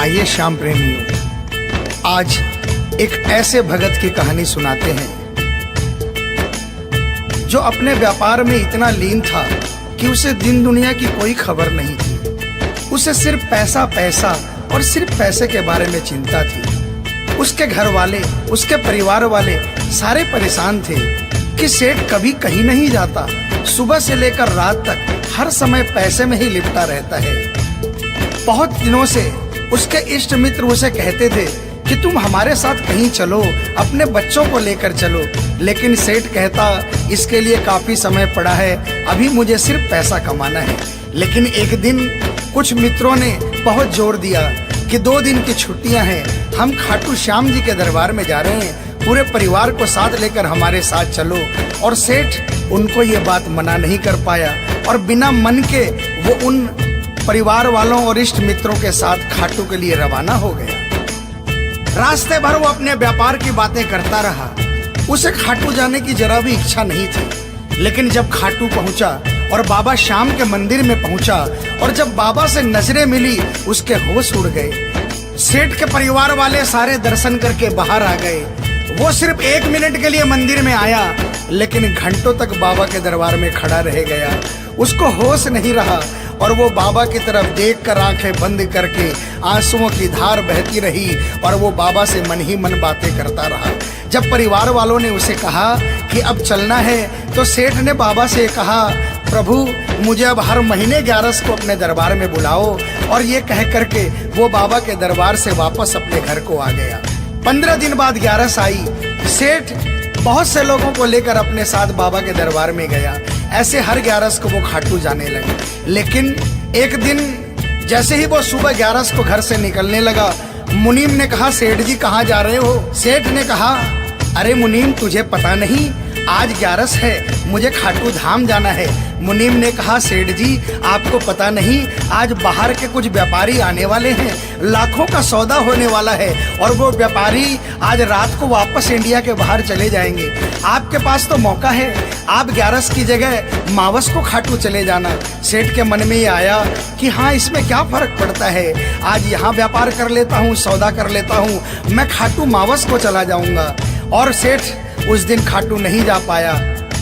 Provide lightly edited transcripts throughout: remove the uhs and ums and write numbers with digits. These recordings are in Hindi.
आइए श्याम प्रेमियों, आज एक ऐसे भगत की कहानी सुनाते हैं जो अपने व्यापार में इतना लीन था कि उसे दिन दुनिया की कोई खबर नहीं थी। उसे सिर्फ पैसा पैसा और सिर्फ पैसे के बारे में चिंता थी। उसके घर वाले, उसके परिवार वाले सारे परेशान थे कि सेठ कभी कहीं नहीं जाता, सुबह से लेकर रात तक हर समय पैसे में ही लिपटा रहता है। बहुत दिनों से उसके इष्ट मित्र उसे कहते थे कि तुम हमारे साथ कहीं चलो, अपने बच्चों को लेकर चलो, लेकिन सेठ कहता इसके लिए काफी समय पड़ा है, अभी मुझे सिर्फ पैसा कमाना है। लेकिन एक दिन कुछ मित्रों ने बहुत जोर दिया कि 2 दिन की छुट्टियां हैं, हम खाटू श्याम जी के दरबार में जा रहे हैं, पूरे परिवार को साथ लेकर हमारे साथ चलो। और सेठ उनको ये बात मना नहीं कर पाया और बिना मन के वो उन परिवार वालों और इष्ट मित्रों के साथ खाटू के लिए रवाना हो गया। रास्ते भर वो अपने व्यापार की बातें करता रहा। उसे खाटू जाने की जरा भी इच्छा नहीं थी। लेकिन जब खाटू पहुंचा और बाबा श्याम के मंदिर में पहुंचा और जब बाबा से नजरें मिली, उसके होश उड़ गए। सेठ के परिवार वाले सारे दर्शन करके बाहर आ गए। वो सिर्फ 1 मिनट के लिए मंदिर में आया, लेकिन घंटों तक बाबा के दरबार में खड़ा रह गया। उसको होश नहीं रहा और वो बाबा की तरफ देखकर आंखें बंद करके आंसुओं की धार बहती रही और वो बाबा से मन ही मन बातें करता रहा। जब परिवार वालों ने उसे कहा कि अब चलना है, तो सेठ ने बाबा से कहा, प्रभु मुझे अब हर महीने 11 को अपने दरबार में बुलाओ। और ये कह करके वो बाबा के दरबार से वापस अपने घर को आ गया। 15 दिन बाद 11 आई। सेठ बहुत से लोगों को लेकर अपने साथ बाबा के दरबार में गया। ऐसे हर 11 को वो खाटू जाने लगे। लेकिन एक दिन जैसे ही वो सुबह 11 को घर से निकलने लगा, मुनीम ने कहा, सेठ जी कहाँ जा रहे हो? सेठ ने कहा, अरे मुनीम तुझे पता नहीं, आज 11 है, मुझे खाटू धाम जाना है। मुनीम ने कहा, सेठ जी आपको पता नहीं, आज बाहर के कुछ व्यापारी आने वाले हैं, लाखों का सौदा होने वाला है और वो व्यापारी आज रात को वापस इंडिया के बाहर चले जाएंगे। आपके पास तो मौका है, आप 11 की जगह मावस को खाटू चले जाना। सेठ के मन में ये आया कि हाँ, इसमें क्या फर्क पड़ता है, आज यहाँ व्यापार कर लेता हूँ, सौदा कर लेता हूँ, मैं खाटू मावस को चला जाऊंगा। और सेठ उस दिन खाटू नहीं जा पाया।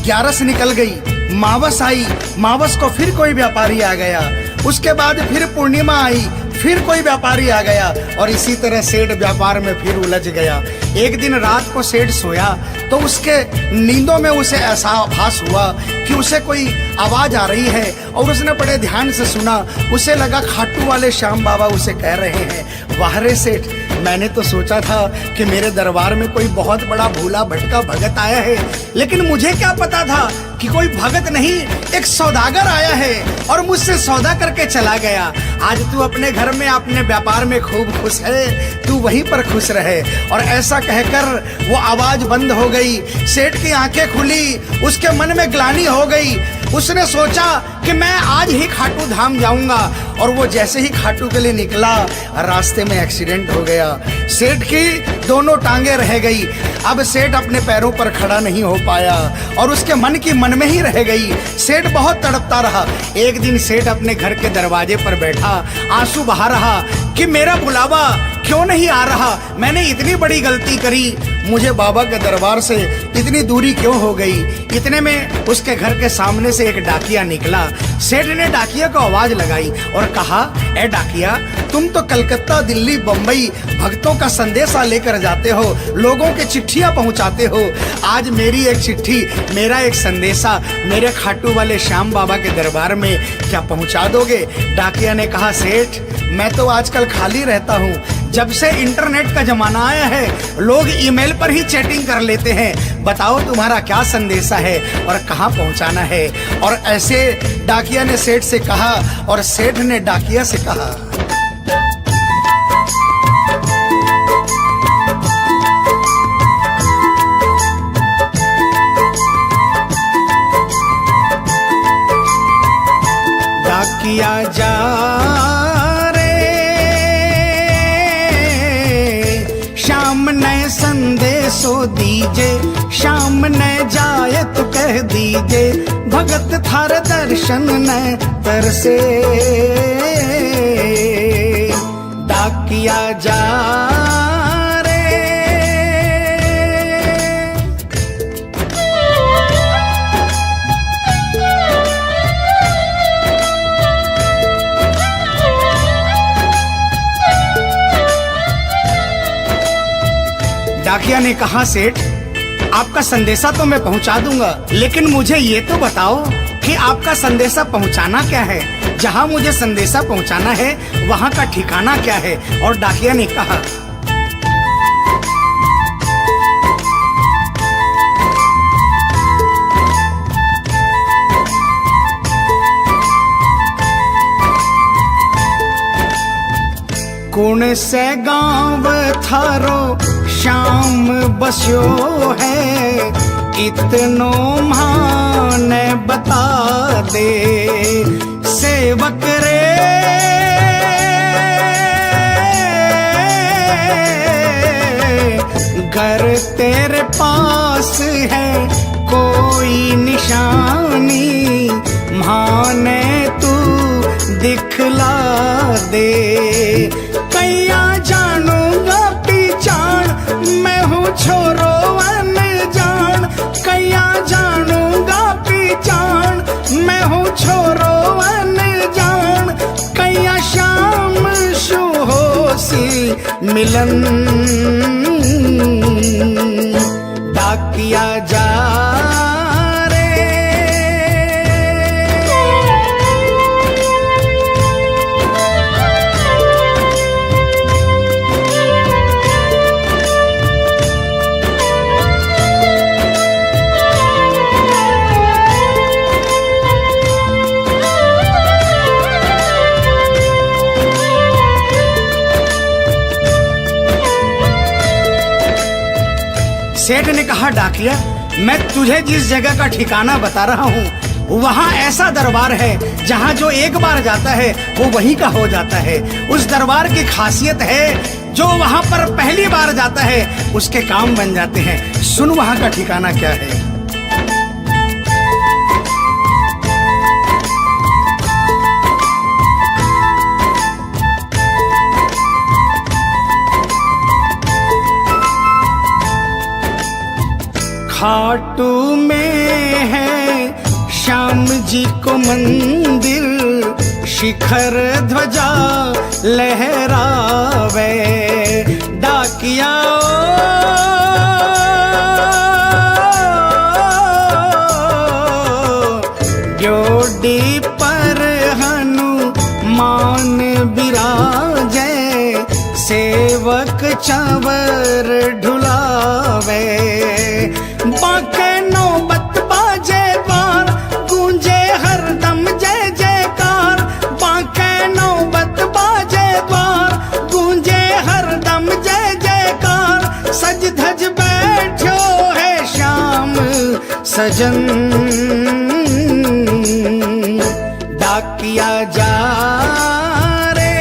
11 निकल गई, मावस आई, मावस को फिर कोई व्यापारी आ गया। उसके बाद फिर पूर्णिमा आई, फिर कोई व्यापारी आ गया और इसी तरह सेठ व्यापार में फिर उलझ गया। एक दिन रात को सेठ सोया तो उसके नींदों में उसे ऐसा आभास हुआ कि उसे कोई आवाज आ रही है और उसने बड़े ध्यान से सुना। उसे लगा खाटू वाले श्याम बाबा उसे कह रहे हैं, वाह रे सेठ, मैंने तो सोचा था कि मेरे दरबार में कोई बहुत बड़ा भूला भटका भगत आया है, लेकिन मुझे क्या पता था कि कोई भगत नहीं, एक सौदागर आया है और मुझसे सौदा करके चला गया। आज तू अपने घर में, अपने व्यापार में खूब खुश है, तू वहीं पर खुश रहे। और ऐसा कहकर वो आवाज बंद हो गई। सेठ की आंखें खुली, उसके मन में ग्लानि हो गई। उसने सोचा कि मैं आज ही खाटू धाम जाऊंगा और वो जैसे ही खाटू के लिए निकला, रास्ते में एक्सीडेंट हो गया। सेठ की दोनों टांगे रह गई। अब सेठ अपने पैरों पर खड़ा नहीं हो पाया और उसके मन की मन में ही रह गई। सेठ बहुत तड़पता रहा। एक दिन सेठ अपने घर के दरवाजे पर बैठा, आंसू बहा रहा कि मेरा बुलावा क्यों नहीं आ रहा, मैंने इतनी बड़ी गलती करी, मुझे बाबा के दरबार से इतनी दूरी क्यों हो गई। इतने में उसके घर के सामने से एक डाकिया निकला। सेठ ने डाकिया को आवाज लगाई और कहा, ए डाकिया, तुम तो कलकत्ता, दिल्ली, बम्बई भक्तों का संदेशा लेकर जाते हो, लोगों के चिट्ठियां पहुंचाते हो। आज मेरी एक चिट्ठी, मेरा एक संदेशा मेरे खाटू वाले श्याम बाबा के दरबार में क्या पहुंचा दोगे? डाकिया ने कहा, सेठ मैं तो आजकल खाली रहता हूँ। जब से इंटरनेट का जमाना आया है, लोग ईमेल पर ही चैटिंग कर लेते हैं। बताओ तुम्हारा क्या संदेशा है और कहाँ पहुँचाना है? और ऐसे डाकिया ने सेठ से कहा और सेठ ने डाकिया से कहा। डाकिया जा संदेशो दीजे, शाम न जाए तो कह दीजे, भगत थार दर्शन न तरसे। डाकिया डाकिया जा रे। डाकिया ने कहा, सेठ आपका संदेशा तो मैं पहुंचा दूंगा, लेकिन मुझे ये तो बताओ कि आपका संदेशा पहुंचाना क्या है, जहां मुझे संदेशा पहुंचाना है वहां का ठिकाना क्या है। और डाकिया ने कहा, कौन से गांव थारो शाम बस्यो है, इतनो माने बता दे सेवक रे। घर तेरे पास है कोई निशानी, माने तू दिखला दे। कैया जानूंगा पहचान, मैं हूँ छोरो अनजान। कैया जानूंगा पहचान, मैं हूँ छोरो अनजान। कैया शाम शुहोसी मिलन, डाकिया जा रे। सेठ ने कहा, डाकिया मैं तुझे जिस जगह का ठिकाना बता रहा हूँ वहाँ ऐसा दरबार है जहाँ जो एक बार जाता है वो वहीं का हो जाता है। उस दरबार की खासियत है जो वहाँ पर पहली बार जाता है उसके काम बन जाते हैं। सुन वहाँ का ठिकाना क्या है। खाटू में है श्याम जी को मंदिर, शिखर ध्वजा लहरावे। डाकिया जोड़ी पर हनुमान बिराजे, सेवक चंवर ढुलावे। बाके नौबत बाजे द्वार, गूंजे हरदम जय जयकार। बाके नौबत बाजे द्वार, गूंजे हरदम जय जयकार। सज धज बैठो है श्याम सजन, डाकिया जा रे।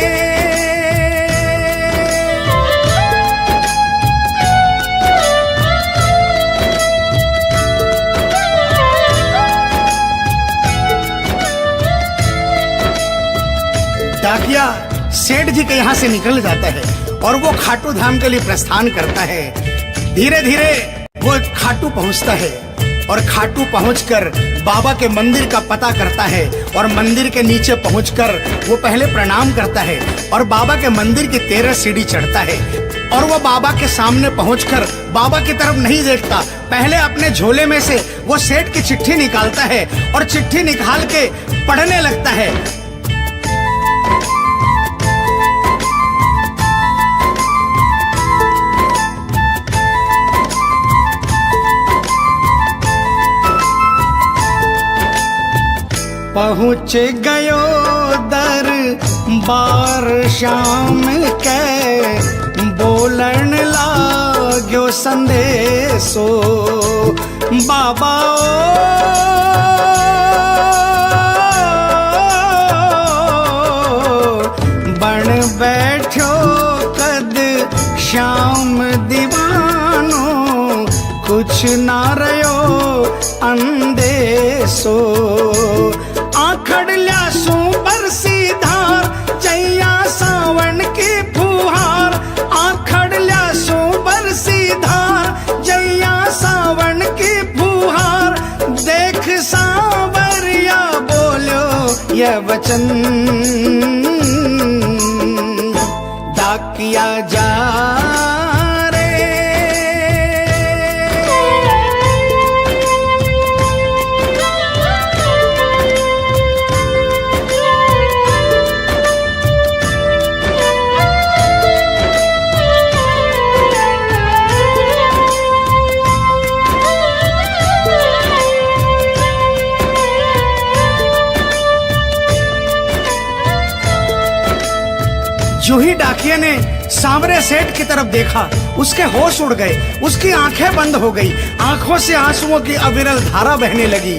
डाकिया सेठ जी के यहाँ से निकल जाता है और वो खाटू धाम के लिए प्रस्थान करता है। धीरे धीरे वो खाटू पहुँचता है और खाटू पहुंचकर बाबा के मंदिर का पता करता है और मंदिर के नीचे पहुंचकर वो पहले प्रणाम करता है और बाबा के मंदिर की 13 सीढ़ी चढ़ता है। और वो बाबा के सामने पहुंचकर बाबा की तरफ नहीं देखता, पहले अपने झोले में से वो सेठ की चिट्ठी निकालता है और चिट्ठी निकाल के पढ़ने लगता है। पहुँच गयो दरबार श्याम के, बोलन लाग्यो संदेशो। बाबा बन बैठो कद श्याम दीवानो, कुछ ना रयो अंदेशो। आखड़ ल्यासू बरसी धार, जैया सावन की फुहार। प्रिय वचन डाकिया जा रे। जो ही डाकिया ने सांवरे सेठ की तरफ देखा, उसके होश उड़ गए, उसकी आंखें बंद हो गई, आंखों से आंसुओं की अविरल धारा बहने लगी।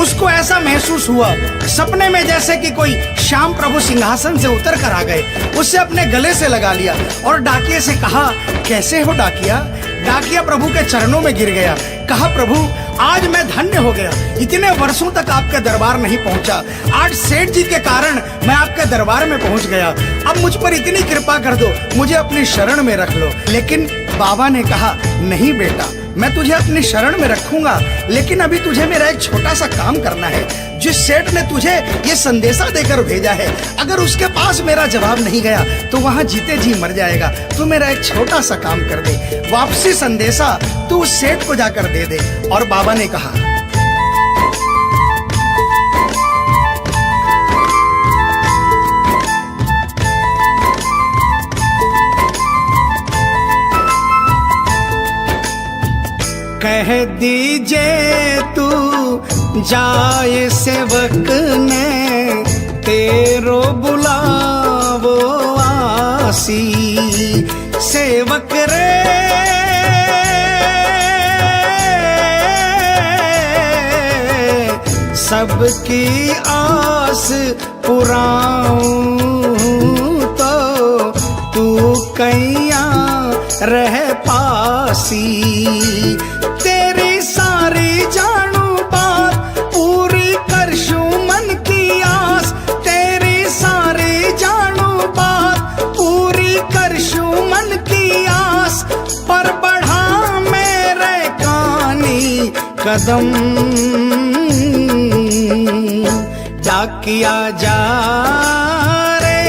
उसको ऐसा महसूस हुआ सपने में जैसे कि कोई श्याम प्रभु सिंहासन से उतर कर आ गए। उसे अपने गले से लगा लिया और डाकिये से कहा, कैसे हो डाकिया? डाकिया प्रभु के चरणों में गिर गया, कहा, प्रभु आज मैं धन्य हो गया, इतने वर्षों तक आपके दरबार नहीं पहुंचा, आज सेठ जी के कारण मैं आपके दरबार में पहुंच गया। अब मुझ पर इतनी कृपा कर दो, मुझे अपनी शरण में रख लो। लेकिन बाबा ने कहा, नहीं बेटा, मैं तुझे अपनी शरण में रखूंगा, लेकिन अभी तुझे मेरा एक छोटा सा काम करना है। जिस सेठ ने तुझे ये संदेशा देकर भेजा है, अगर उसके पास मेरा जवाब नहीं गया तो वहां जीते जी मर जाएगा। तू मेरा एक छोटा सा काम कर दे, वापसी संदेशा तू उस सेठ को जाकर दे दे। और बाबा ने कहा, कह दीजिए तू जाए सेवक ने तेरो बुलावो आसी। सेवक रे सबकी आस पुराऊं तो तू कैया रह पासी। तेरी सारी जानू बात पूरी करशू मन की आस। तेरी सारी जानू बात पूरी करशू मन की आस। पर बढ़ा मेरे कानी कदम डाकिया जा रे।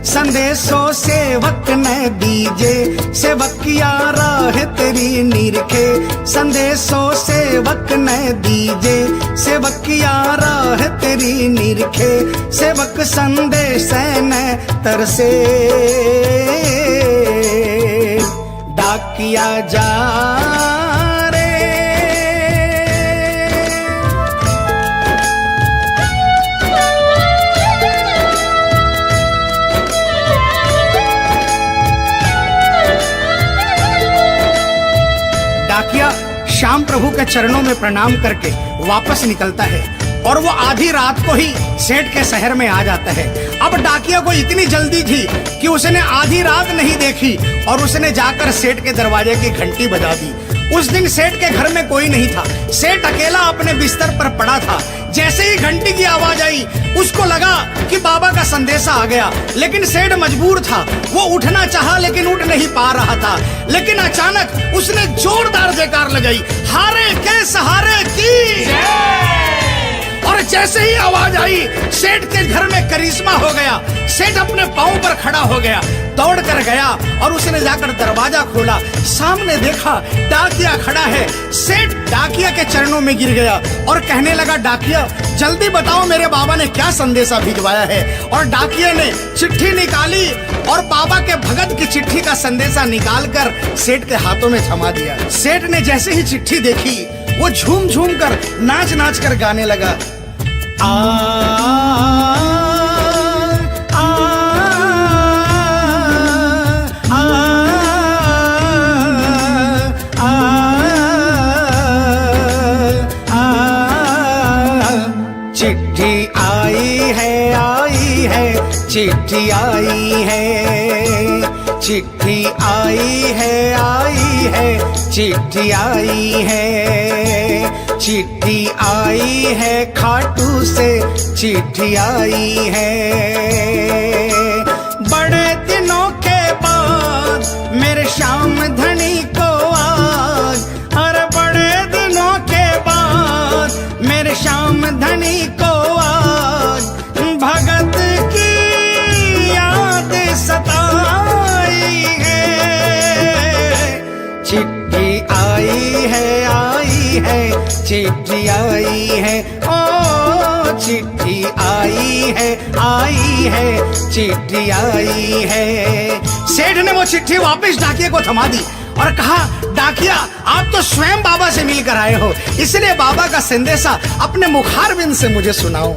संदेशो सेवक ने दीजे, सेवकिया राह तेरी निरखे। संदेशो सेवक ने दीजे, सेवकिया राह तेरी निरखे। सेवक संदेश ने तरसे डाकिया जा रे। डाकिया श्याम प्रभु के चरणों में प्रणाम करके वापस निकलता है और वो आधी रात को ही सेठ के शहर में आ जाता है। अब डाकिया को इतनी जल्दी थी कि उसने आधी रात नहीं देखी और उसने जाकर सेठ के दरवाजे की घंटी बजा दी। उस दिन सेठ के घर में कोई नहीं था, सेठ अकेला अपने बिस्तर पर पड़ा था। जैसे ही घंटी की आवाज आई उसको लगा कि बाबा का संदेशा आ गया, लेकिन सेठ मजबूर था। वो उठना चाहा लेकिन उठ नहीं पा रहा था। लेकिन अचानक उसने जोरदार जयकार लगाई, हारे के सहारे की। और जैसे ही आवाज आई सेठ के घर में करिश्मा हो गया। सेठ अपने पांव पर खड़ा हो गया, दौड़ कर गया और उसने जाकर दरवाजा खोला। सामने देखा डाकिया खड़ा है। सेठ डाकिया के चरणों में गिर गया और कहने लगा, डाकिया जल्दी बताओ मेरे बाबा ने क्या संदेशा भिजवाया है। और डाकिया ने चिट्ठी निकाली और बाबा के भगत की चिट्ठी का संदेशा निकालकर सेठ के हाथों में थमा दिया। सेठ ने जैसे ही चिट्ठी देखी वो झूम झूम कर नाच नाच कर गाने लगा, आ आ आ आ चिट्ठी आई है, चिट्ठी आई है, चिट्ठी आई है, चिट्ठी आई है, चिट्ठी आई है, खाटू से चिट्ठी आई है। बड़े दिनों के बाद मेरे श्याम धनी को आज, अरे बड़े दिनों के बाद मेरे श्याम चिट्ठी आई है, ओ चिट्ठी आई है, चिट्ठी आई है। सेठ ने वो चिट्ठी वापस डाकिए को थमा दी और कहा, डाकिया आप तो स्वयं बाबा से मिलकर आए हो, इसलिए बाबा का संदेशा अपने मुखारबिंद से मुझे सुनाओ।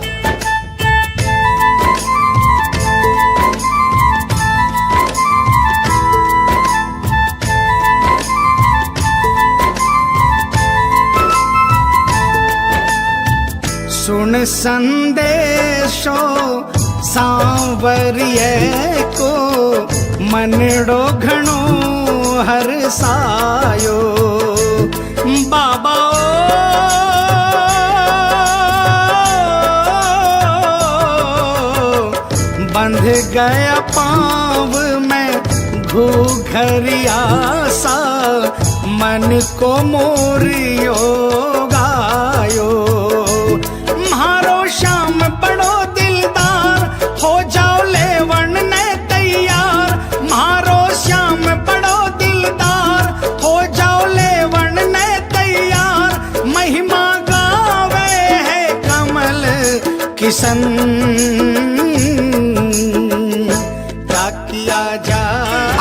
सुन संदेशो सांवरिये को, मनड़ो घणो हरसायो। बाबा बंध गया पाँव में घूघरिया सा, मन को मोरियो गायो। श्याम बड़ो दिलदार, हो जाओ लेवन ने तैयार। मारो श्याम बड़ो दिलदार, हो जाओ लेवन ने तैयार। महिमा गावे है कमल किशन, क्या किया जा।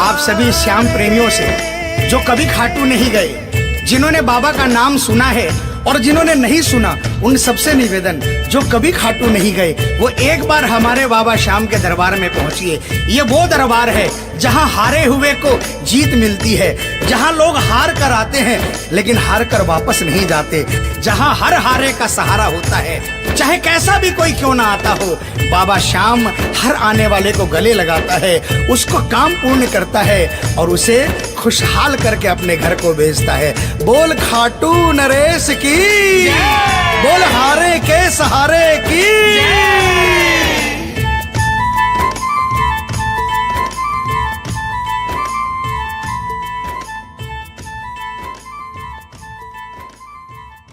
आप सभी श्याम प्रेमियों से जो कभी खाटू नहीं गए, जिन्होंने बाबा का नाम सुना है और जिन्होंने नहीं सुना, उन सबसे निवेदन, जो कभी खाटू नहीं गए वो एक बार हमारे बाबा श्याम के दरबार में पहुंचिए। ये वो दरबार है जहां हारे हुए को जीत मिलती है, जहां लोग हार कर आते हैं लेकिन हार कर वापस नहीं जाते, जहां हर हारे का सहारा होता है। चाहे कैसा भी कोई क्यों ना आता हो, बाबा श्याम हर आने वाले को गले लगाता है, उसको काम पूर्ण करता है और उसे खुशहाल करके अपने घर को भेजता है। बोल खाटू नरेश की, बोल हारे के सहारे की।